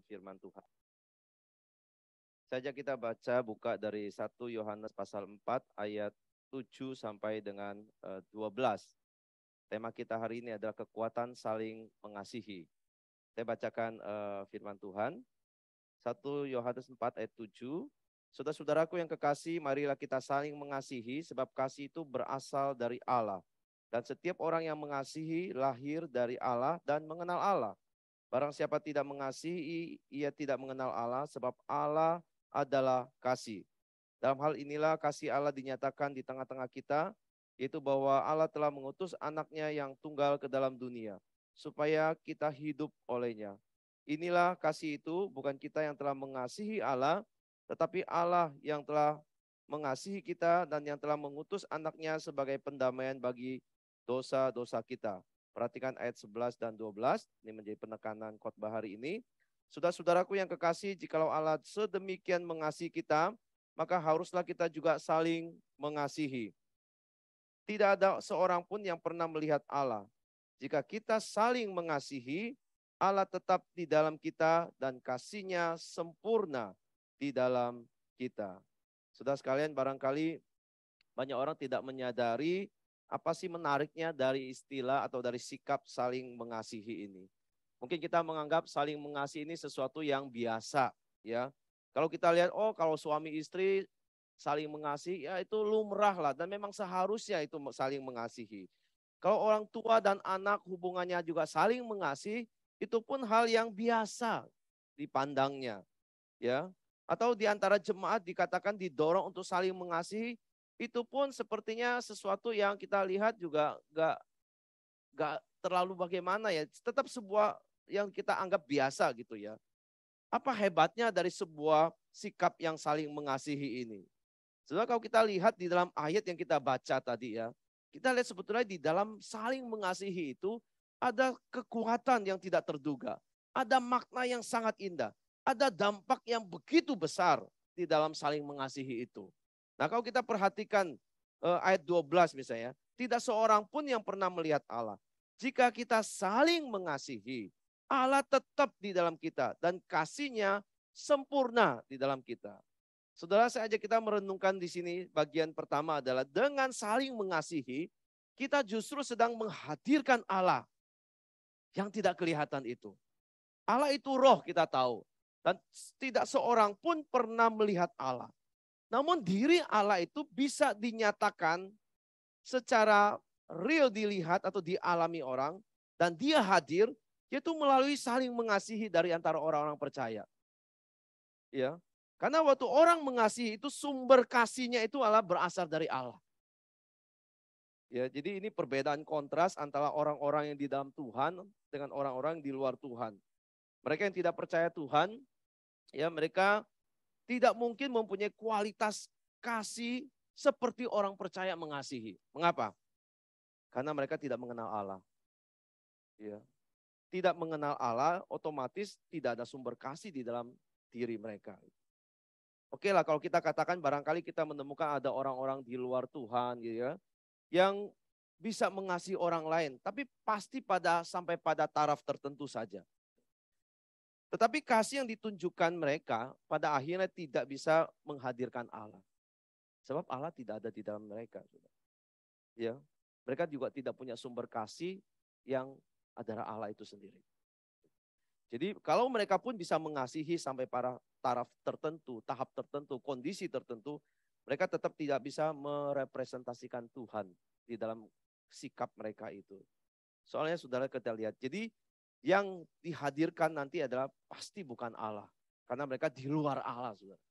firman Tuhan. Saja kita buka dari 1 Yohanes pasal 4 ayat 7 sampai dengan 12. Tema kita hari ini adalah kekuatan saling mengasihi. Saya bacakan firman Tuhan. 1 Yohanes 4 ayat 7. Saudara-saudaraku yang kekasih, marilah kita saling mengasihi sebab kasih itu berasal dari Allah. Dan setiap orang yang mengasihi lahir dari Allah dan mengenal Allah. Barang siapa tidak mengasihi, ia tidak mengenal Allah sebab Allah adalah kasih. Dalam hal inilah kasih Allah dinyatakan di tengah-tengah kita, yaitu bahwa Allah telah mengutus anaknya yang tunggal ke dalam dunia, supaya kita hidup olehnya. Inilah kasih itu, bukan kita yang telah mengasihi Allah, tetapi Allah yang telah mengasihi kita dan yang telah mengutus anaknya sebagai pendamaian bagi dosa-dosa kita. Perhatikan ayat 11 dan 12, ini menjadi penekanan khotbah hari ini. Saudara-saudaraku yang kekasih, jikalau Allah sedemikian mengasihi kita, maka haruslah kita juga saling mengasihi. Tidak ada seorang pun yang pernah melihat Allah. Jika kita saling mengasihi, Allah tetap di dalam kita dan kasih-Nya sempurna di dalam kita. Saudara sekalian, barangkali banyak orang tidak menyadari apa sih menariknya dari istilah atau dari sikap saling mengasihi ini. Mungkin kita menganggap saling mengasihi ini sesuatu yang biasa, ya. Kalau kita lihat, oh kalau suami istri saling mengasihi, ya itu lumrah lah. Dan memang seharusnya itu saling mengasihi. Kalau orang tua dan anak hubungannya juga saling mengasihi, itu pun hal yang biasa dipandangnya, ya. Atau di antara jemaat dikatakan didorong untuk saling mengasihi, itu pun sepertinya sesuatu yang kita lihat juga gak terlalu bagaimana ya. Tetap sebuah yang kita anggap biasa gitu ya. Apa hebatnya dari sebuah sikap yang saling mengasihi ini? Setelah kalau kita lihat di dalam ayat yang kita baca tadi ya, kita lihat sebetulnya di dalam saling mengasihi itu ada kekuatan yang tidak terduga. Ada makna yang sangat indah. Ada dampak yang begitu besar di dalam saling mengasihi itu. Nah kalau kita perhatikan ayat 12 misalnya, tidak seorang pun yang pernah melihat Allah. Jika kita saling mengasihi, Allah tetap di dalam kita dan kasih-Nya sempurna di dalam kita. Saudara, saya ajak kita merenungkan di sini bagian pertama adalah dengan saling mengasihi, kita justru sedang menghadirkan Allah yang tidak kelihatan itu. Allah itu roh kita tahu. Dan tidak seorang pun pernah melihat Allah. Namun diri Allah itu bisa dinyatakan secara real dilihat atau dialami orang. Dan dia hadir yaitu melalui saling mengasihi dari antara orang-orang percaya. Ya. Karena waktu orang mengasihi itu sumber kasihnya itu adalah berasal dari Allah. Ya, jadi ini perbedaan kontras antara orang-orang yang di dalam Tuhan dengan orang-orang di luar Tuhan. Mereka yang tidak percaya Tuhan, ya mereka tidak mungkin mempunyai kualitas kasih seperti orang percaya mengasihi. Mengapa? Karena mereka tidak mengenal Allah. Ya. Tidak mengenal Allah, otomatis tidak ada sumber kasih di dalam diri mereka. Oke lah kalau kita katakan barangkali kita menemukan ada orang-orang di luar Tuhan gitu ya, yang bisa mengasihi orang lain, tapi pasti sampai pada taraf tertentu saja. Tetapi kasih yang ditunjukkan mereka pada akhirnya tidak bisa menghadirkan Allah. Sebab Allah tidak ada di dalam mereka. Ya, mereka juga tidak punya sumber kasih yang adalah Allah itu sendiri. Jadi kalau mereka pun bisa mengasihi sampai para taraf tertentu, tahap tertentu, kondisi tertentu, mereka tetap tidak bisa merepresentasikan Tuhan di dalam sikap mereka itu. Soalnya saudara kita lihat, jadi yang dihadirkan nanti adalah pasti bukan Allah. Karena mereka di luar Allah, saudara.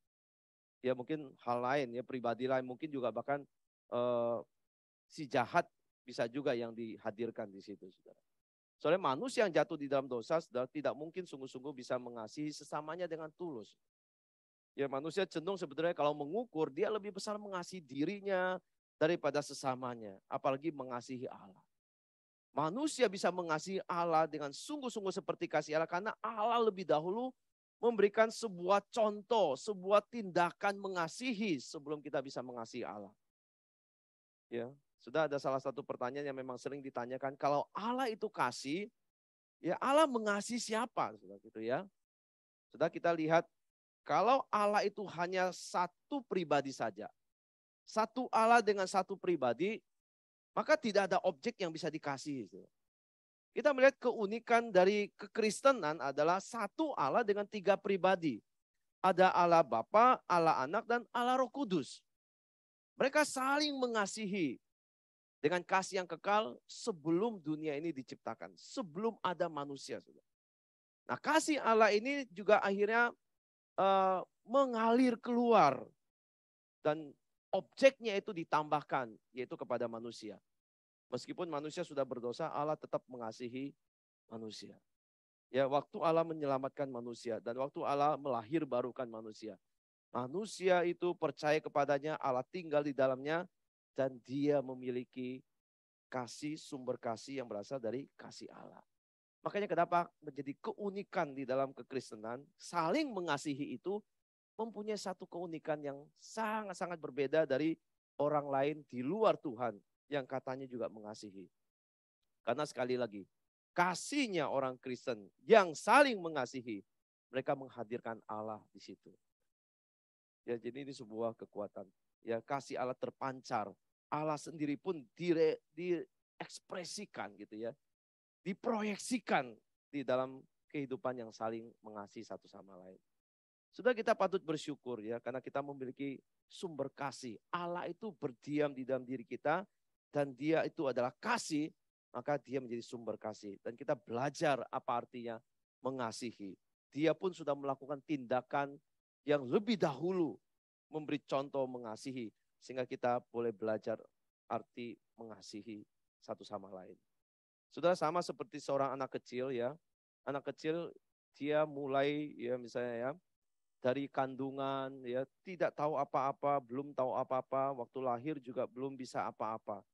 Ya mungkin hal lain, ya pribadi lain, mungkin juga bahkan si jahat bisa juga yang dihadirkan di situ, saudara. Soalnya manusia yang jatuh di dalam dosa tidak mungkin sungguh-sungguh bisa mengasihi sesamanya dengan tulus. Ya manusia cenderung sebetulnya kalau mengukur dia lebih besar mengasihi dirinya daripada sesamanya. Apalagi mengasihi Allah. Manusia bisa mengasihi Allah dengan sungguh-sungguh seperti kasih Allah karena Allah lebih dahulu memberikan sebuah contoh, sebuah tindakan mengasihi sebelum kita bisa mengasihi Allah. Ya. Sudah ada salah satu pertanyaan yang memang sering ditanyakan, kalau Allah itu kasih, ya Allah mengasihi siapa? Sudah gitu ya. Sudah kita lihat, kalau Allah itu hanya satu pribadi saja, satu Allah dengan satu pribadi, maka tidak ada objek yang bisa dikasih. Kita melihat keunikan dari kekristenan adalah satu Allah dengan tiga pribadi. Ada Allah Bapa, Allah Anak, dan Allah Roh Kudus. Mereka saling mengasihi dengan kasih yang kekal sebelum dunia ini diciptakan. Sebelum ada manusia. Nah, kasih Allah ini juga akhirnya mengalir keluar. Dan objeknya itu ditambahkan, yaitu kepada manusia. Meskipun manusia sudah berdosa, Allah tetap mengasihi manusia. Ya, waktu Allah menyelamatkan manusia dan waktu Allah melahirbarukan manusia. Manusia itu percaya kepadanya, Allah tinggal di dalamnya dan dia memiliki kasih, sumber kasih yang berasal dari kasih Allah. Makanya kenapa menjadi keunikan di dalam kekristenan, saling mengasihi itu mempunyai satu keunikan yang sangat-sangat berbeda dari orang lain di luar Tuhan yang katanya juga mengasihi. Karena sekali lagi, kasihnya orang Kristen yang saling mengasihi, mereka menghadirkan Allah di situ. Ya, jadi ini sebuah kekuatan. Ya, kasih Allah terpancar. Allah sendiri pun diekspresikan gitu ya. Diproyeksikan di dalam kehidupan yang saling mengasihi satu sama lain. Sudah, kita patut bersyukur ya, karena kita memiliki sumber kasih. Allah itu berdiam di dalam diri kita dan dia itu adalah kasih, maka dia menjadi sumber kasih. Dan kita belajar apa artinya mengasihi. Dia pun sudah melakukan tindakan yang lebih dahulu memberi contoh mengasihi. Sehingga kita boleh belajar arti mengasihi satu sama lain. Sudah, sama seperti seorang anak kecil ya. Anak kecil dia mulai ya misalnya ya, dari kandungan ya, tidak tahu apa-apa, belum tahu apa-apa, waktu lahir juga belum bisa apa-apa.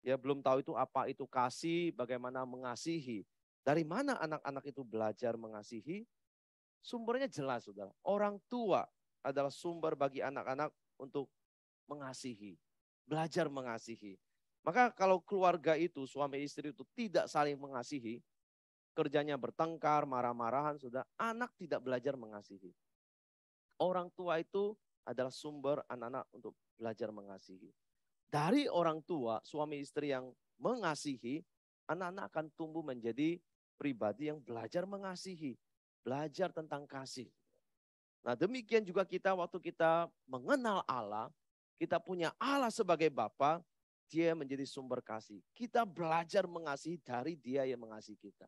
Ya, belum tahu itu apa itu kasih, bagaimana mengasihi. Dari mana anak-anak itu belajar mengasihi? Sumbernya jelas, Saudara. Orang tua adalah sumber bagi anak-anak untuk mengasihi, belajar mengasihi. Maka kalau keluarga itu, suami istri itu tidak saling mengasihi, kerjanya bertengkar, marah-marahan, sudah, anak tidak belajar mengasihi. Orang tua itu adalah sumber anak-anak untuk belajar mengasihi. Dari orang tua, suami istri yang mengasihi, anak-anak akan tumbuh menjadi pribadi yang belajar mengasihi. Belajar tentang kasih. Nah, demikian juga kita waktu kita mengenal Allah, kita punya Allah sebagai Bapa, dia menjadi sumber kasih. Kita belajar mengasihi dari dia yang mengasihi kita.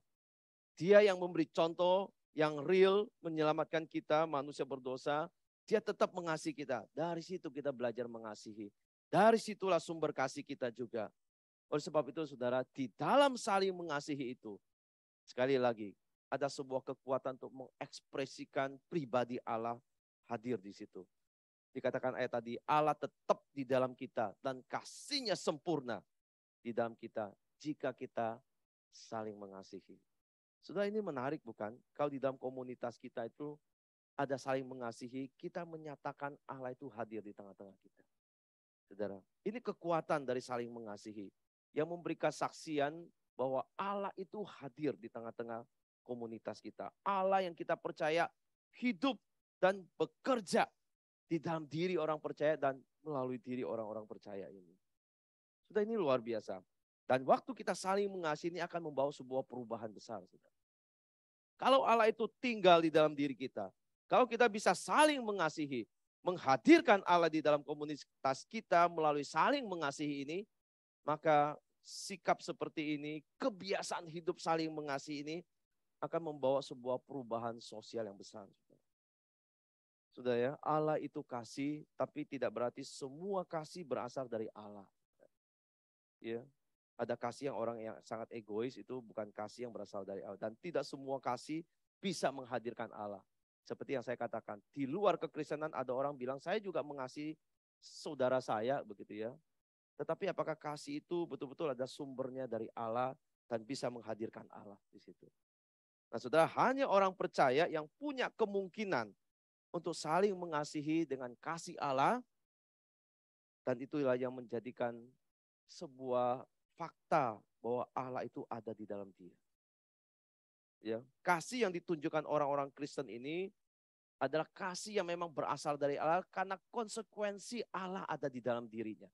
Dia yang memberi contoh yang real, menyelamatkan kita, manusia berdosa. Dia tetap mengasihi kita. Dari situ kita belajar mengasihi. Dari situlah sumber kasih kita juga. Oleh sebab itu saudara, di dalam saling mengasihi itu, sekali lagi, ada sebuah kekuatan untuk mengekspresikan pribadi Allah hadir di situ. Dikatakan ayat tadi, Allah tetap di dalam kita dan kasihnya sempurna di dalam kita jika kita saling mengasihi. Sudah, ini menarik bukan? Kalau di dalam komunitas kita itu ada saling mengasihi, kita menyatakan Allah itu hadir di tengah-tengah kita. Saudara, ini kekuatan dari saling mengasihi yang memberi kesaksian bahwa Allah itu hadir di tengah-tengah komunitas kita. Allah yang kita percaya hidup dan bekerja di dalam diri orang percaya dan melalui diri orang-orang percaya ini. Sudah, ini luar biasa. Dan waktu kita saling mengasihi ini akan membawa sebuah perubahan besar. Saudara. Kalau Allah itu tinggal di dalam diri kita, kalau kita bisa saling mengasihi, menghadirkan Allah di dalam komunitas kita melalui saling mengasihi ini, maka sikap seperti ini, kebiasaan hidup saling mengasihi ini akan membawa sebuah perubahan sosial yang besar. Sudah ya, Allah itu kasih, tapi tidak berarti semua kasih berasal dari Allah. Ya, ada kasih yang orang yang sangat egois, itu bukan kasih yang berasal dari Allah. Dan tidak semua kasih bisa menghadirkan Allah. Seperti yang saya katakan, di luar kekristenan ada orang bilang, saya juga mengasihi saudara saya, begitu ya. Tetapi apakah kasih itu betul-betul ada sumbernya dari Allah dan bisa menghadirkan Allah di situ. Nah, saudara, hanya orang percaya yang punya kemungkinan untuk saling mengasihi dengan kasih Allah, dan itulah yang menjadikan sebuah fakta bahwa Allah itu ada di dalam dia. Ya, kasih yang ditunjukkan orang-orang Kristen ini adalah kasih yang memang berasal dari Allah karena konsekuensi Allah ada di dalam dirinya.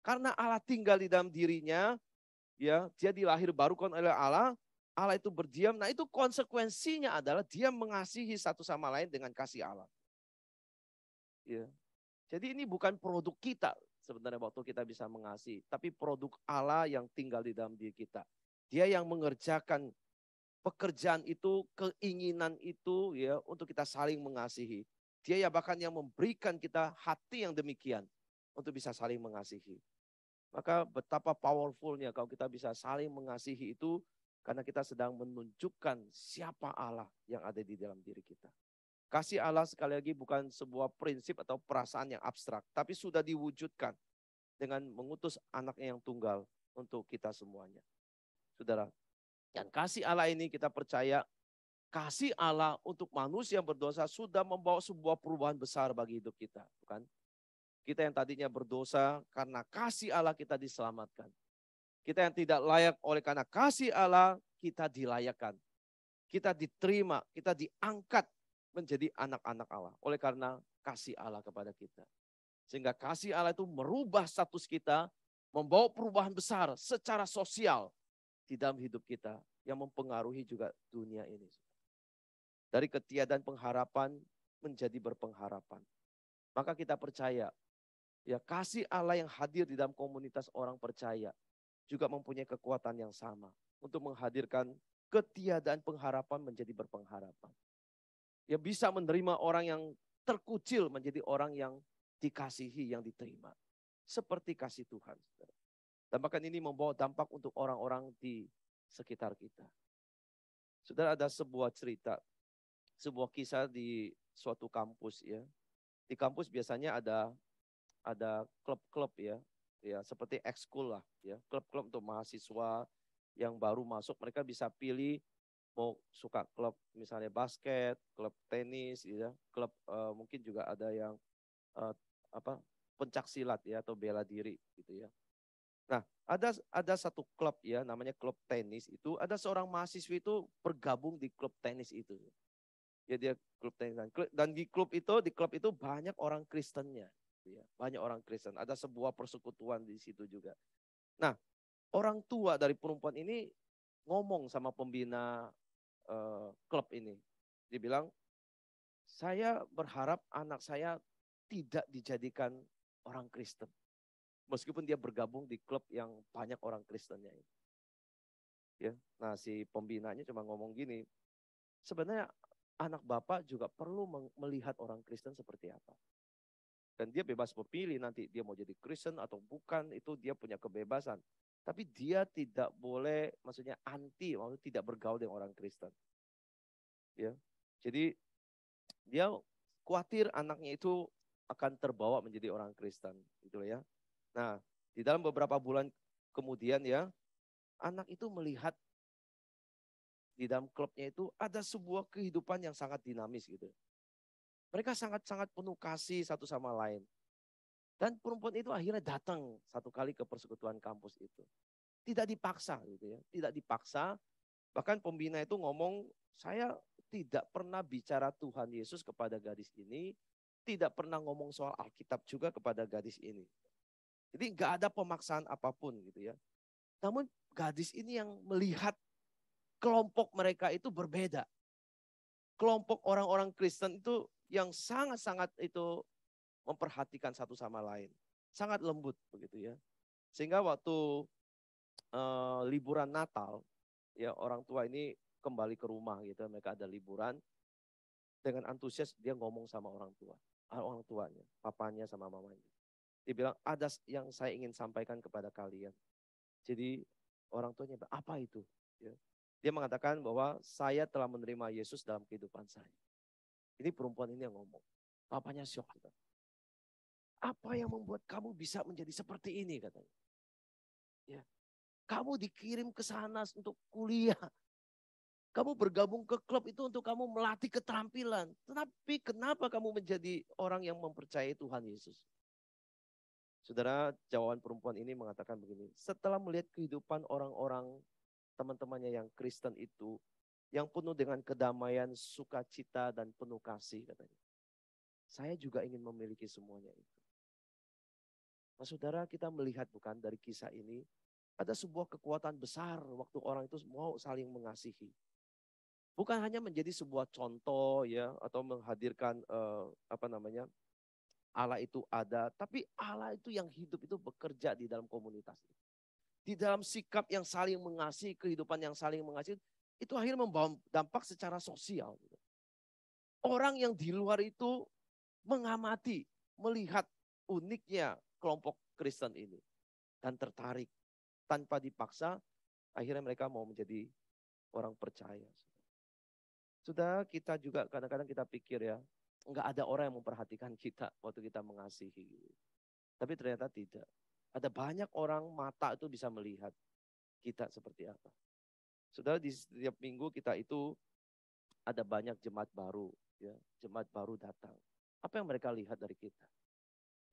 Karena Allah tinggal di dalam dirinya, ya, dia dilahir barukan oleh Allah, Allah itu berdiam. Nah, itu konsekuensinya adalah dia mengasihi satu sama lain dengan kasih Allah. Ya. Jadi ini bukan produk kita sebenarnya waktu kita bisa mengasihi, tapi produk Allah yang tinggal di dalam diri kita. Dia yang mengerjakan pekerjaan itu, keinginan itu ya untuk kita saling mengasihi. Dia ya bahkan yang memberikan kita hati yang demikian untuk bisa saling mengasihi. Maka betapa powerfulnya kalau kita bisa saling mengasihi itu karena kita sedang menunjukkan siapa Allah yang ada di dalam diri kita. Kasih Allah sekali lagi bukan sebuah prinsip atau perasaan yang abstrak, tapi sudah diwujudkan dengan mengutus anaknya yang tunggal untuk kita semuanya. Saudara, dan kasih Allah ini kita percaya kasih Allah untuk manusia yang berdosa sudah membawa sebuah perubahan besar bagi hidup kita. Bukan? Kita yang tadinya berdosa karena kasih Allah kita diselamatkan. Kita yang tidak layak oleh karena kasih Allah kita dilayakkan. Kita diterima, kita diangkat menjadi anak-anak Allah. Oleh karena kasih Allah kepada kita. Sehingga kasih Allah itu merubah status kita, membawa perubahan besar secara sosial di dalam hidup kita yang mempengaruhi juga dunia ini. Dari ketiadaan pengharapan menjadi berpengharapan. Maka kita percaya, ya kasih Allah yang hadir di dalam komunitas orang percaya juga mempunyai kekuatan yang sama untuk menghadirkan ketiadaan pengharapan menjadi berpengharapan. Ya bisa menerima orang yang terkucil menjadi orang yang dikasihi, yang diterima. Seperti kasih Tuhan. Dan bahkan ini membawa dampak untuk orang-orang di sekitar kita. Saudara, ada sebuah cerita, sebuah kisah di suatu kampus ya. Di kampus biasanya ada klub-klub ya, seperti ekskul lah ya, klub-klub untuk mahasiswa yang baru masuk, mereka bisa pilih mau suka klub misalnya basket, klub tenis, ya, klub mungkin juga ada yang pencak silat ya atau bela diri gitu ya. Nah, ada satu klub ya namanya klub tenis itu, ada seorang mahasiswa itu bergabung di klub tenis itu. Ya dia klub tenis dan di klub itu banyak orang Kristennya. Ya, banyak orang Kristen. Ada sebuah persekutuan di situ juga. Nah, orang tua dari perempuan ini ngomong sama pembina klub ini. Dia bilang, saya berharap anak saya tidak dijadikan orang Kristen. Meskipun dia bergabung di klub yang banyak orang Kristennya. Ya, nah si pembinanya cuma ngomong gini, sebenarnya anak bapak juga perlu melihat orang Kristen seperti apa. Dan dia bebas memilih nanti dia mau jadi Kristen atau bukan, itu dia punya kebebasan. Tapi dia tidak boleh, maksudnya maksudnya tidak bergaul dengan orang Kristen. Ya, jadi dia khawatir anaknya itu akan terbawa menjadi orang Kristen, gitu ya. Nah, di dalam beberapa bulan kemudian ya, anak itu melihat di dalam klubnya itu ada sebuah kehidupan yang sangat dinamis gitu. Mereka sangat-sangat penuh kasih satu sama lain. Dan perempuan itu akhirnya datang satu kali ke persekutuan kampus itu. Tidak dipaksa gitu ya, tidak dipaksa. Bahkan pembina itu ngomong, saya tidak pernah bicara Tuhan Yesus kepada gadis ini, tidak pernah ngomong soal Alkitab juga kepada gadis ini. Jadi nggak ada pemaksaan apapun gitu ya. Namun gadis ini yang melihat kelompok mereka itu berbeda. Kelompok orang-orang Kristen itu yang sangat-sangat itu memperhatikan satu sama lain. Sangat lembut begitu ya. Sehingga waktu liburan Natal, ya orang tua ini kembali ke rumah gitu, mereka ada liburan, dengan antusias dia ngomong sama orang tuanya, papanya sama mamanya. Dia bilang, ada yang saya ingin sampaikan kepada kalian. Jadi orang tuanya, apa itu? Ya. Dia mengatakan bahwa saya telah menerima Yesus dalam kehidupan saya. Ini perempuan ini yang ngomong. Papanya syok. Apa yang membuat kamu bisa menjadi seperti ini katanya. Ya. Kamu dikirim ke sana untuk kuliah. Kamu bergabung ke klub itu untuk kamu melatih keterampilan. Tetapi kenapa kamu menjadi orang yang mempercayai Tuhan Yesus? Saudara, jawaban perempuan ini mengatakan begini. Setelah melihat kehidupan orang-orang teman-temannya yang Kristen itu, yang penuh dengan kedamaian, sukacita, dan penuh kasih katanya. Saya juga ingin memiliki semuanya itu. Nah, saudara, kita melihat bukan dari kisah ini, ada sebuah kekuatan besar waktu orang itu mau saling mengasihi. Bukan hanya menjadi sebuah contoh ya atau menghadirkan Allah itu ada, tapi Allah itu yang hidup itu bekerja di dalam komunitas. Di dalam sikap yang saling mengasihi, kehidupan yang saling mengasihi, itu akhirnya membawa dampak secara sosial. Orang yang di luar itu mengamati, melihat uniknya kelompok Kristen ini. Dan tertarik. Tanpa dipaksa, akhirnya mereka mau menjadi orang percaya. Sudah kita juga kadang-kadang kita pikir ya, enggak ada orang yang memperhatikan kita waktu kita mengasihi. Tapi ternyata tidak. Ada banyak orang mata itu bisa melihat kita seperti apa. Saudara, di setiap minggu kita itu ada banyak jemaat baru, ya, jemaat baru datang. Apa yang mereka lihat dari kita?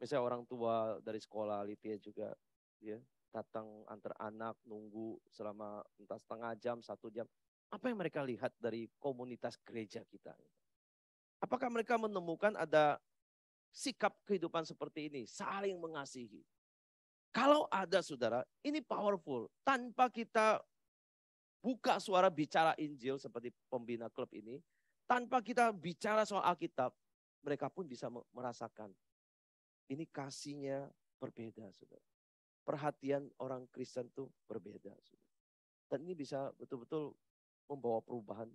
Misalnya orang tua dari sekolah Litia juga, ya, datang antar anak nunggu selama entah setengah jam, 1 jam. Apa yang mereka lihat dari komunitas gereja kita? Apakah mereka menemukan ada sikap kehidupan seperti ini, saling mengasihi? Kalau ada saudara, ini powerful. Tanpa kita buka suara bicara Injil seperti pembina klub ini, tanpa kita bicara soal Alkitab, mereka pun bisa merasakan. Ini kasihnya berbeda, saudara. Perhatian orang Kristen itu berbeda, saudara. Dan ini bisa betul-betul membawa perubahan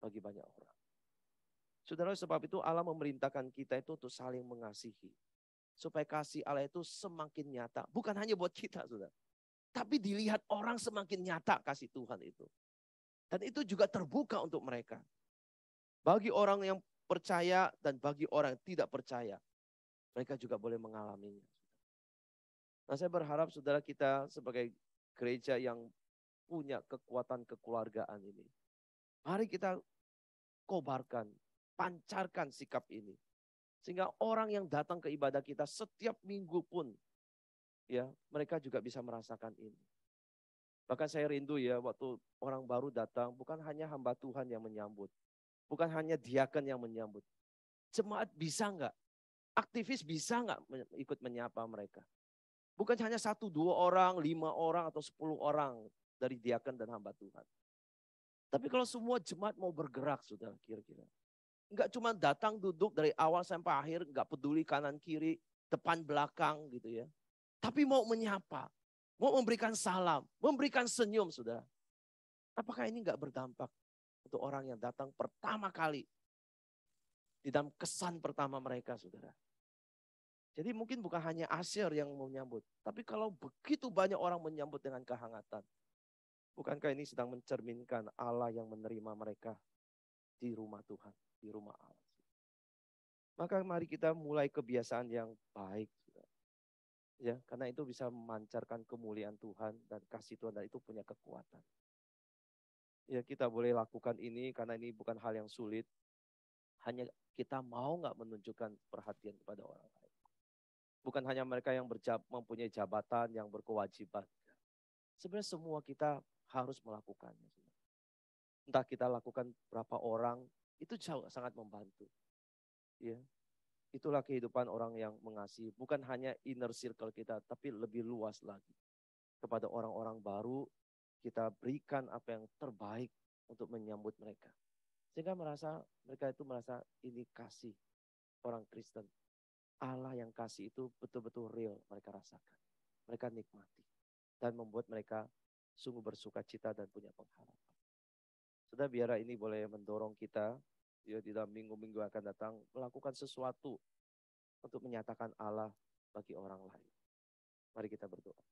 bagi banyak orang. Saudara, sebab itu Allah memerintahkan kita itu untuk saling mengasihi. Supaya kasih Allah itu semakin nyata. Bukan hanya buat kita, saudara. Tapi dilihat orang semakin nyata kasih Tuhan itu. Dan itu juga terbuka untuk mereka. Bagi orang yang percaya dan bagi orang yang tidak percaya. Mereka juga boleh mengalaminya. Nah, saya berharap saudara kita sebagai gereja yang punya kekuatan kekeluargaan ini. Mari kita kobarkan, pancarkan sikap ini. Sehingga orang yang datang ke ibadah kita setiap minggu pun, ya, mereka juga bisa merasakan ini. Bahkan saya rindu ya waktu orang baru datang, bukan hanya hamba Tuhan yang menyambut. Bukan hanya diaken yang menyambut. Jemaat bisa enggak? Aktivis bisa enggak ikut menyapa mereka? Bukan hanya 1-2 orang, 5 orang atau 10 orang dari diaken dan hamba Tuhan. Tapi kalau semua jemaat mau bergerak, sudah kira-kira. Enggak cuma datang duduk dari awal sampai akhir, enggak peduli kanan kiri, depan belakang gitu ya. Tapi mau menyapa, mau memberikan salam, memberikan senyum, sudah. Apakah ini enggak berdampak untuk orang yang datang pertama kali di dalam kesan pertama mereka, saudara? Jadi mungkin bukan hanya Asyir yang menyambut, tapi kalau begitu banyak orang menyambut dengan kehangatan, bukankah ini sedang mencerminkan Allah yang menerima mereka di rumah Tuhan, di rumah Allah. Maka mari kita mulai kebiasaan yang baik. Ya, karena itu bisa memancarkan kemuliaan Tuhan dan kasih Tuhan, dan itu punya kekuatan. Ya, kita boleh lakukan ini karena ini bukan hal yang sulit. Hanya kita mau nggak menunjukkan perhatian kepada orang lain. Bukan hanya mereka yang mempunyai jabatan, yang berkewajiban. Sebenarnya semua kita harus melakukannya. Entah kita lakukan berapa orang, itu sangat membantu. Ya, itulah kehidupan orang yang mengasihi. Bukan hanya inner circle kita, tapi lebih luas lagi. Kepada orang-orang baru, kita berikan apa yang terbaik untuk menyambut mereka. Sehingga mereka itu merasa ini kasih orang Kristen. Allah yang kasih itu betul-betul real mereka rasakan. Mereka nikmati. Dan membuat mereka sungguh bersuka cita dan punya pengharapan. Sudah, biar ini boleh mendorong kita ya, di dalam minggu-minggu akan datang melakukan sesuatu untuk menyatakan Allah bagi orang lain. Mari kita berdoa.